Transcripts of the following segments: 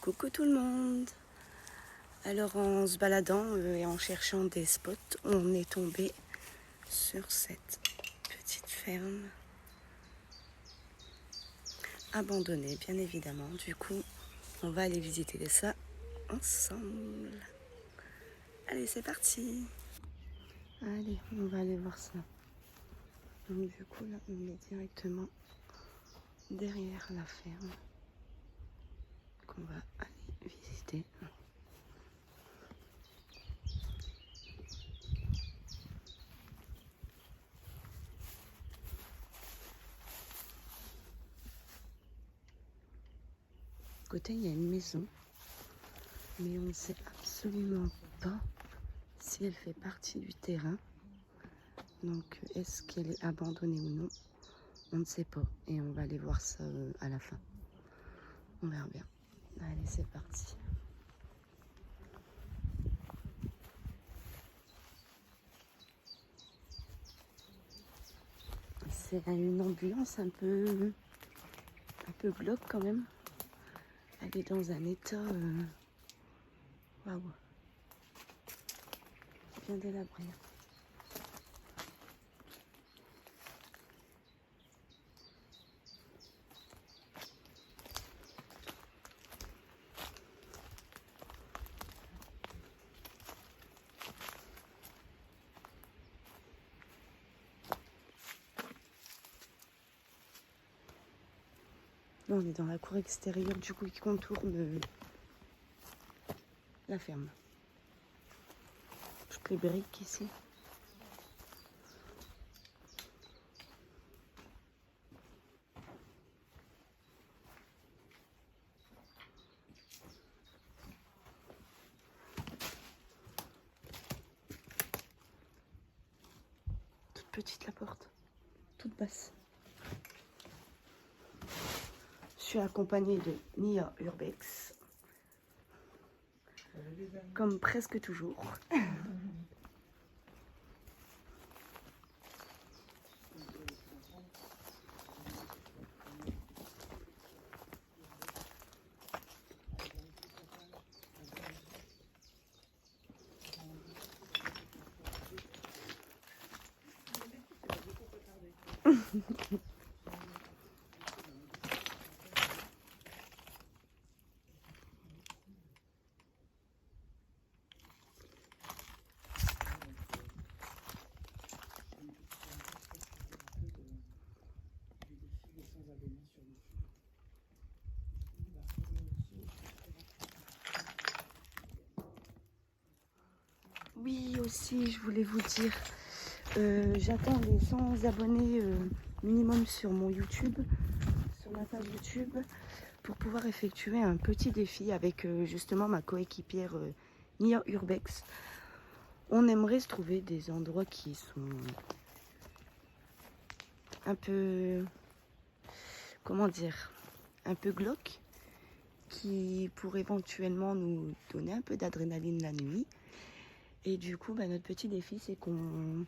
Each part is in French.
Coucou tout le monde. Alors en se baladant et en cherchant des spots, on est tombé sur cette petite ferme abandonnée, bien évidemment. Du coup, on va aller visiter ça ensemble. Allez, c'est parti. Allez, on va aller voir ça. Donc du coup, là, on est directement derrière la ferme qu'on va aller visiter. À côté, il y a une maison, mais on ne sait absolument pas si elle fait partie du terrain. Donc, est-ce qu'elle est abandonnée ou non? On ne sait pas. Et on va aller voir ça à la fin. On verra bien. Allez, c'est parti. C'est une ambiance un peu glauque quand même. Elle est dans un état waouh, bien délabré. Là, on est dans la cour extérieure du coup qui contourne la ferme. Toutes les briques ici. Toute petite la porte, toute basse. Je suis accompagnée de Nia Urbex, comme presque toujours. Oui, aussi, je voulais vous dire, j'attends les 100 abonnés minimum sur mon YouTube, sur ma page YouTube, pour pouvoir effectuer un petit défi avec justement ma coéquipière Nia Urbex. On aimerait se trouver des endroits qui sont un peu, comment dire, un peu glauques, qui pourraient éventuellement nous donner un peu d'adrénaline la nuit. Et du coup, notre petit défi, c'est qu'on...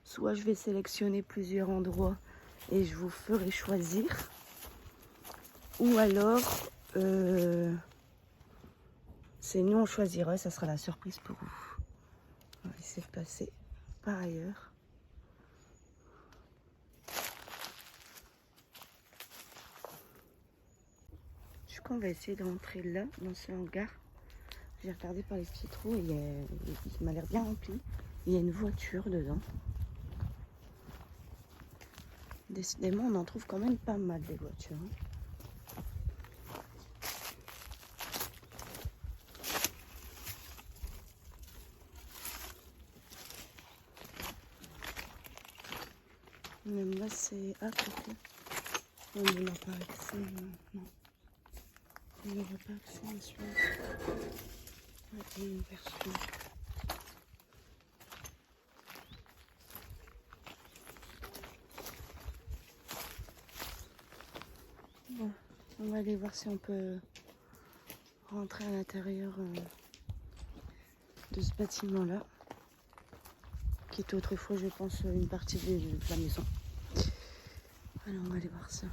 Soit je vais sélectionner plusieurs endroits et je vous ferai choisir. Ou alors, c'est nous, on choisira, ça sera la surprise pour vous. On va essayer de passer par ailleurs. Du coup, on va essayer de rentrer là, dans ce hangar. J'ai regardé par les petits trous et il m'a l'air bien rempli. Il y a une voiture dedans. Décidément, on en trouve quand même pas mal des voitures. Même là, c'est à côté. On n'a pas accès. Non. On n'aura pas accès à celui-là. Il y a une version. Bon, on va aller voir si on peut rentrer à l'intérieur de ce bâtiment-là, qui était autrefois, je pense, une partie de la maison. Alors, on va aller voir ça.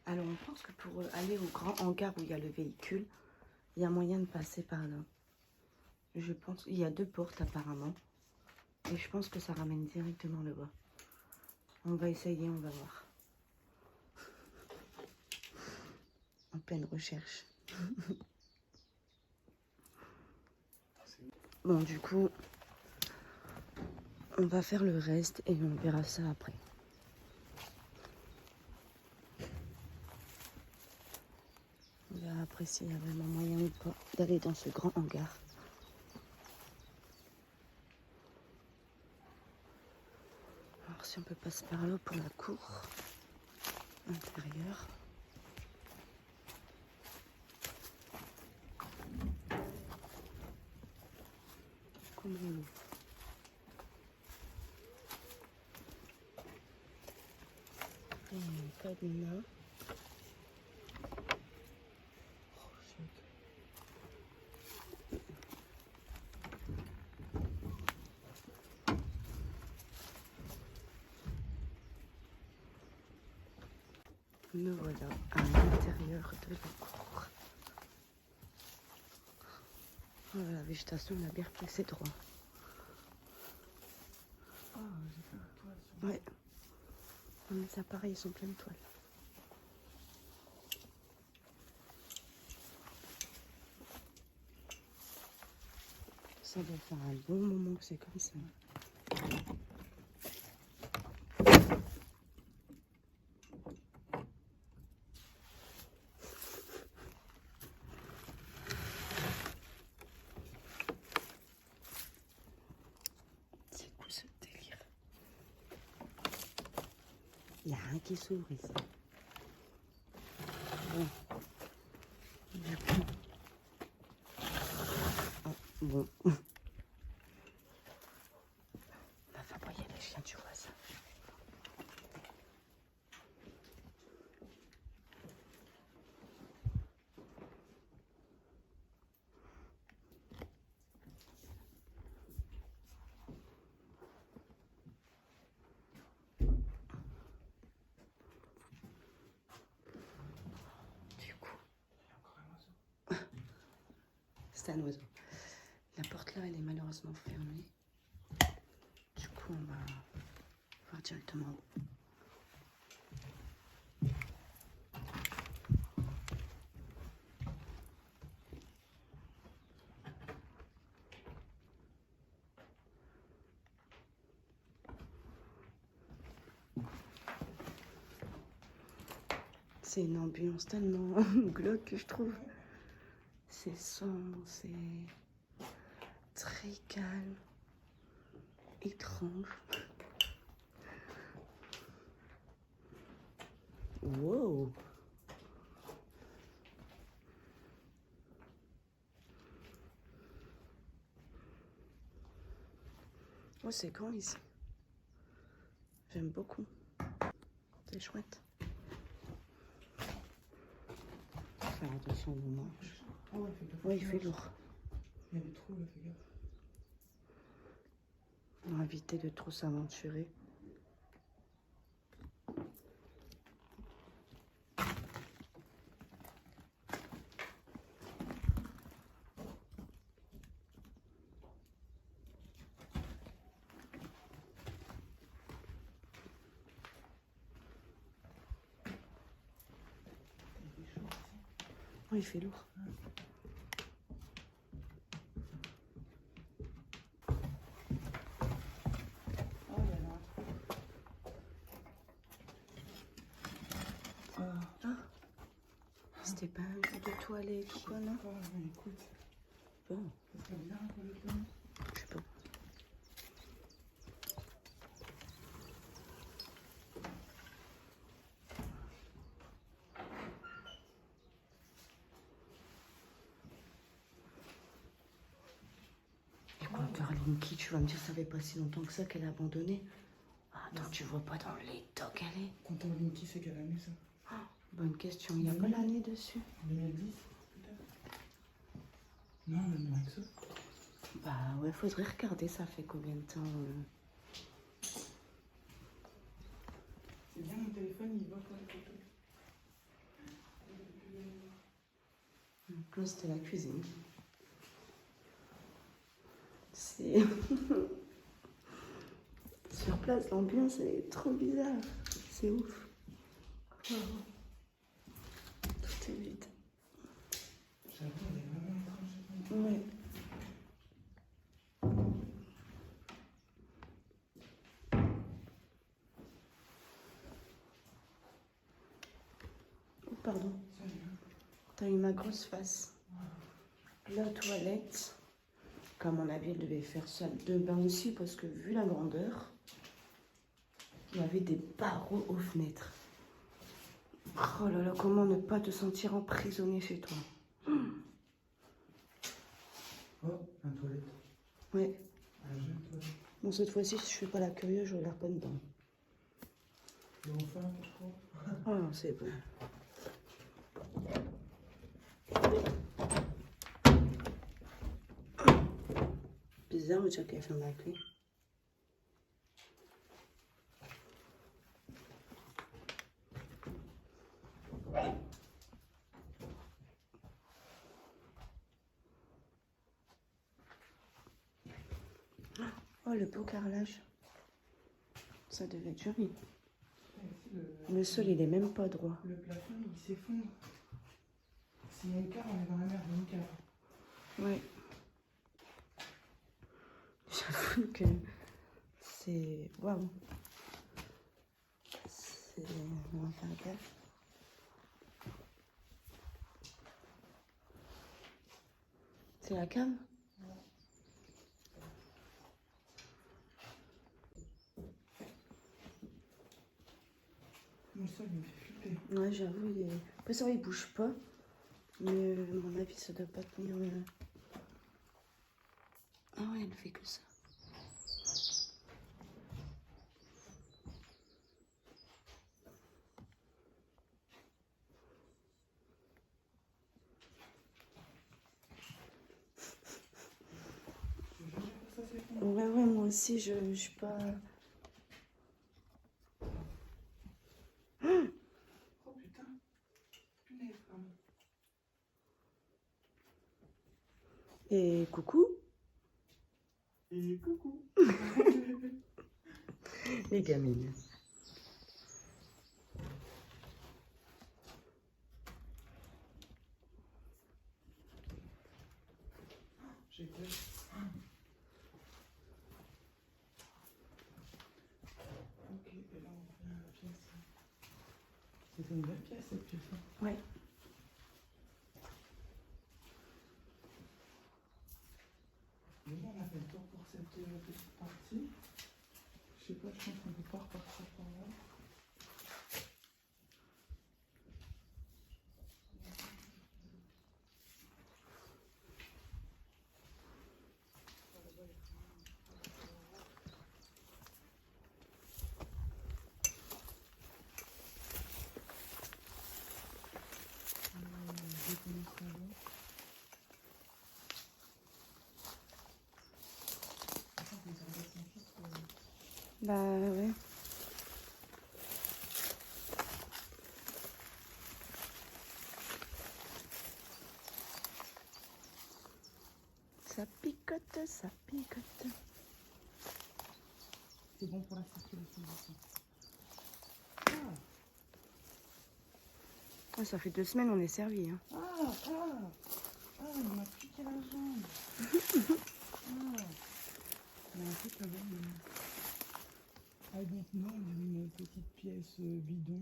Alors, on pense que pour aller au grand hangar où il y a le véhicule, il y a moyen de passer par là. Je pense qu'il y a 2 portes apparemment. Et je pense que ça ramène directement le bas. On va essayer, on va voir. En pleine recherche. Bon, du coup, on va faire le reste et on verra ça après. On verra après s'il y a vraiment moyen ou pas d'aller dans ce grand hangar. Alors si on peut passer par là pour la cour intérieure. Comment on ouvre? Il y a un cadenas. Me voilà à l'intérieur de la cour. Voilà, la végétation, on a bien repris ses droits. Ouais. Les appareils sont pleins de toiles. Ça doit faire un bon moment que c'est comme ça. C'est quoi ce délire? Il n'y a rien qui s'ouvre ici. Bon. Du coup. Ah, bon. On va faire broyer les chiens, tu vois ça. Du coup. C'est un oiseau. La porte là, elle est malheureusement fermée. Du coup, on va voir directement où. C'est une ambiance tellement glauque que je trouve. C'est sombre, c'est très calme, étrange. Wow! Oh, c'est grand ici. J'aime beaucoup. C'est chouette. Faire attention aux marches. Ah ouais, fais gaffe. Ouais, il fait lourd. Il y a des trous là, fais gaffe. On va éviter de trop s'aventurer. Ouais, il fait lourd. Oh, il y en a un trou. Ah, c'était pas un jeu de toilette ou quoi, non? Ah, mais écoute, Bon, ça serait bien un toilette là. je sais pas. Encore Linky, tu vas me dire ça fait pas si longtemps que ça qu'elle a abandonné. Ah, attends, tu vois pas dans l'état qu'elle est? Quand on ligne qui c'est quelle année ça? Bonne question, il y a pas l'année dessus? 2010 peut-être? Non, même moins que ça. Bah ouais, faudrait regarder ça fait combien de temps. C'est bien mon téléphone, il va pour les photos. Là, c'était la cuisine. C'est... Sur place, l'ambiance, elle est trop bizarre. C'est ouf. Wow. Tout est vide. J'avoue, elle est vraiment étrange. Ouais. Oh, pardon. T'as eu ma grosse face. La toilette. À mon avis, elle devait faire salle de bain aussi parce que vu la grandeur, il y avait des barreaux aux fenêtres. Oh là là, comment ne pas te sentir emprisonné chez toi? Oh, un toilette. Ouais. Un jeune toilette. Bon, cette fois-ci, je suis pas la curieuse, je regarde pas dedans. Et enfin, je crois. Oh non, c'est bon. Bizarre, mais tu as qu'à faire la clé. Oh, le beau carrelage. Ça devait être joli. Le sol, il est même pas droit. Le plafond, il s'effondre. S'il y a une cave, on est dans la merde, une cave. Ouais. J'avoue que c'est... Waouh. C'est... On va faire gaffe. C'est la cave? Mon sol, il me fait flipper. Ouais, j'avoue, il est... Après ça, il bouge pas. Mais à mon avis, ça doit pas tenir... Ah ouais, elle fait que ça. Ça s'effondre. Ouais, ouais, moi aussi, je suis pas... Oh putain. Punaise, pardon. Et coucou. Et coucou. Les gamines. J'ai peur. Ok, et là on fait la pièce. C'est une belle pièce cette pièce. Ouais. Mais bon, on a fait le tour pour cette petite partie. Je sais pas, je pense qu'on peut pas repartir par là. Bah ouais. Ça picote, ça picote. C'est bon pour la circulation. Ah, ça fait 2 semaines on est servi. Hein. Il m'a piqué la jambe. Mais en fait, là-bas, donc non, on a mis une petite pièce bidon.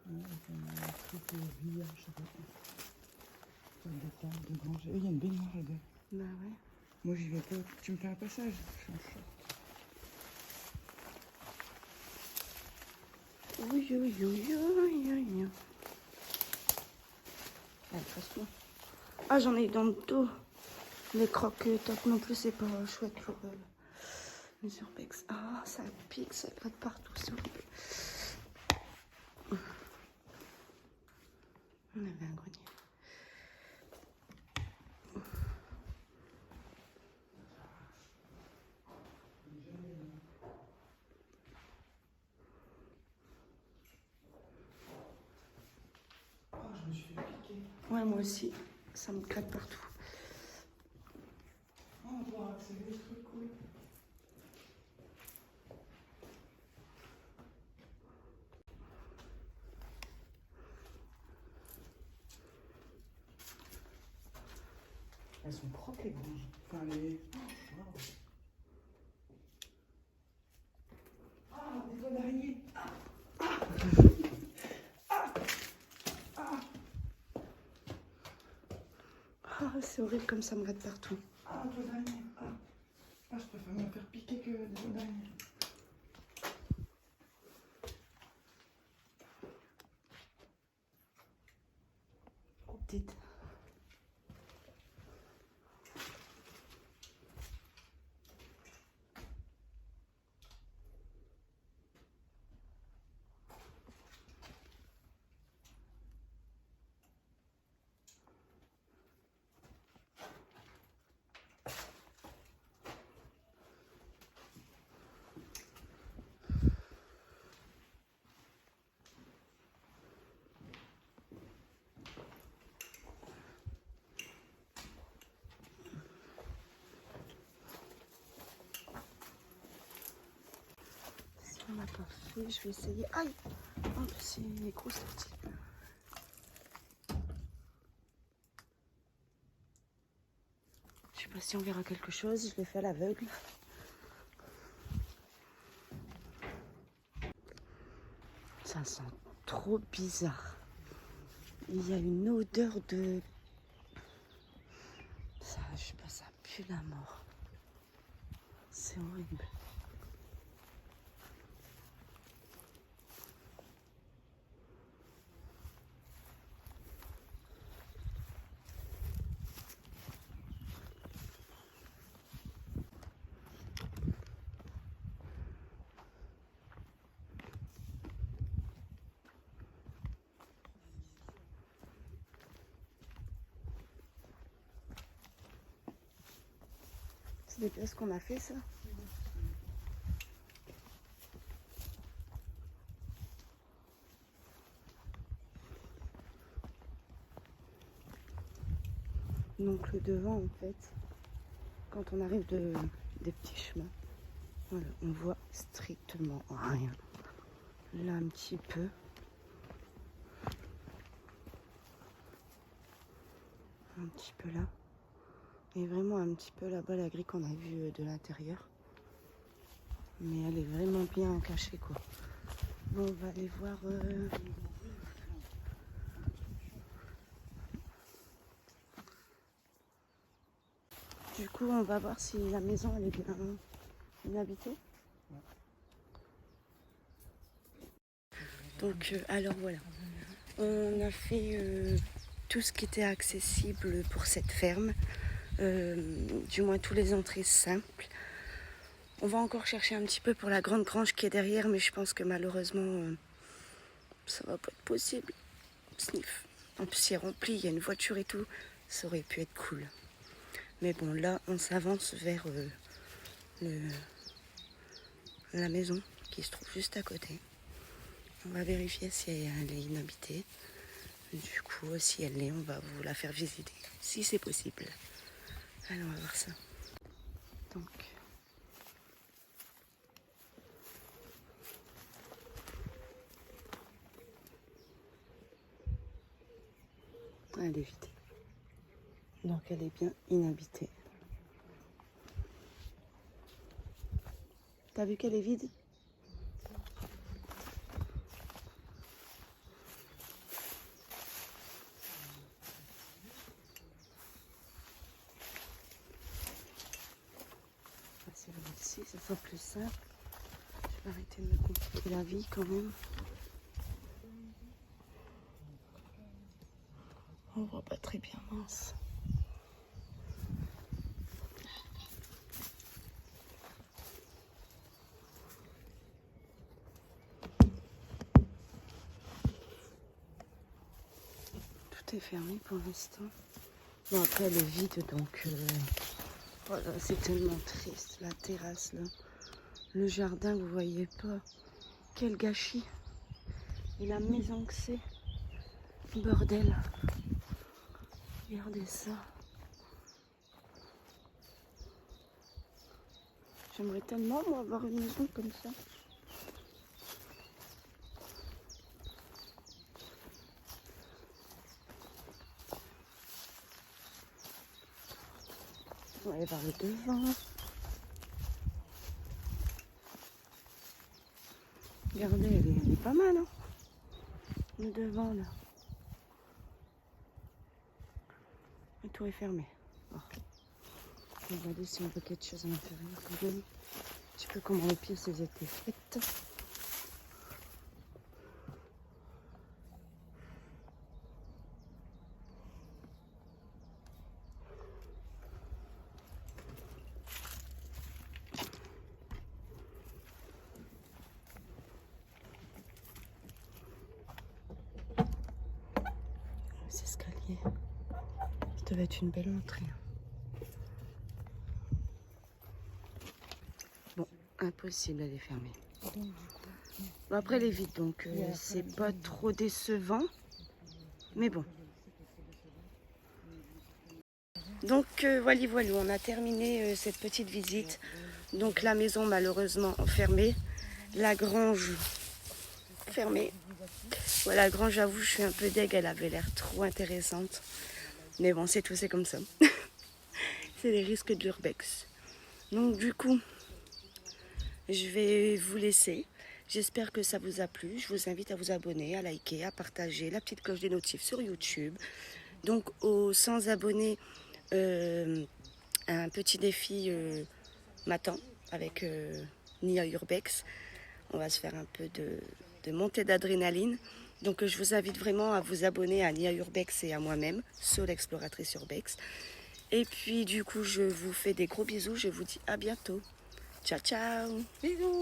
Avec un truc billard, je sais pas quoi. Des tables de granger. Il y a une baignoire là-bas. Bah ouais. Moi, j'y vais pas. Tu me fais un passage? Je suis en short. Oui, oui, oui, oui, oui. Allez, passe-moi. Ah, j'en ai dans le dos. Les croque-tocs non plus, c'est pas chouette pour les urbex. Ah, ça pique, ça gratte partout, c'est horrible. On avait un grenier. Je me Ouais, moi aussi, ça me gratte partout. On va pouvoir accéder ce truc cool. Elles sont propres les granges. Enfin les. Oh, wow. Ah, des doigts d'araignée. Ah, c'est horrible comme ça me gratte partout. Ah, doigts d'araignée. Ah, je préfère me faire piquer que des doigts d'araignée. Oh, petite. On n'a pas fait, je vais essayer. Aïe! Oh, c'est une grosse sortie. Je sais pas si on verra quelque chose, je l'ai fait à l'aveugle. Ça sent trop bizarre. Il y a une odeur de... Ça, je sais pas, ça pue la mort. C'est horrible. C'est des pièces qu'on a fait, ça. Donc le devant, en fait, quand on arrive des petits chemins, voilà, on voit strictement rien. Là, un petit peu. Un petit peu là. Et vraiment un petit peu là-bas, la grille qu'on a vue de l'intérieur. Mais elle est vraiment bien cachée, quoi. Bon, on va aller voir... Du coup, on va voir si la maison, elle est bien inhabitée. Donc, alors voilà. On a fait tout ce qui était accessible pour cette ferme. Du moins, tous les entrées simples. On va encore chercher un petit peu pour la grande grange qui est derrière, mais je pense que malheureusement, ça va pas être possible. Sniff. En plus, c'est rempli, il y a une voiture et tout. Ça aurait pu être cool. Mais bon, là, on s'avance vers la maison qui se trouve juste à côté. On va vérifier si elle est inhabitée. Du coup, si elle l'est, on va vous la faire visiter, si c'est possible. Allez, on va voir ça. Donc... elle est vide. Donc elle est bien inhabitée. T'as vu qu'elle est vide? C'est ici, ça sera plus simple. Je vais arrêter de me compliquer la vie quand même. On voit pas très bien, mince. Tout est fermé pour l'instant. Bon, après elle est vide, donc voilà, c'est tellement triste. La terrasse là, le jardin, vous voyez pas. Quel gâchis. Et la maison que c'est. Bordel. Regardez ça. J'aimerais tellement, moi, avoir une maison comme ça. On va aller voir le devant. Regardez, elle est pas mal, hein. Le devant, là. Et tout est fermé. Oh. On va regarder si on voit quelque chose à l'intérieur. Regardez un petit peu comment les pièces elles étaient faites. Ces escaliers. Ça devait être une belle entrée. Bon, impossible, elle est fermée. Bon, après, elle est vide, donc c'est pas trop décevant. Mais bon. Donc voilà, on a terminé cette petite visite. Donc la maison malheureusement fermée. La grange fermée. Voilà, la grange, j'avoue, je suis un peu deg, elle avait l'air trop intéressante. Mais bon, c'est tout, c'est comme ça. C'est les risques de l'urbex. Donc du coup, je vais vous laisser. J'espère que ça vous a plu. Je vous invite à vous abonner, à liker, à partager, la petite cloche des notifs sur YouTube. Donc aux 100 abonnés, un petit défi m'attend avec Nia Urbex. On va se faire un peu de montée d'adrénaline. Donc je vous invite vraiment à vous abonner à Nia Urbex et à moi-même, Soul Exploratrice Urbex. Et puis du coup, je vous fais des gros bisous. Je vous dis à bientôt. Ciao, ciao. Bisous.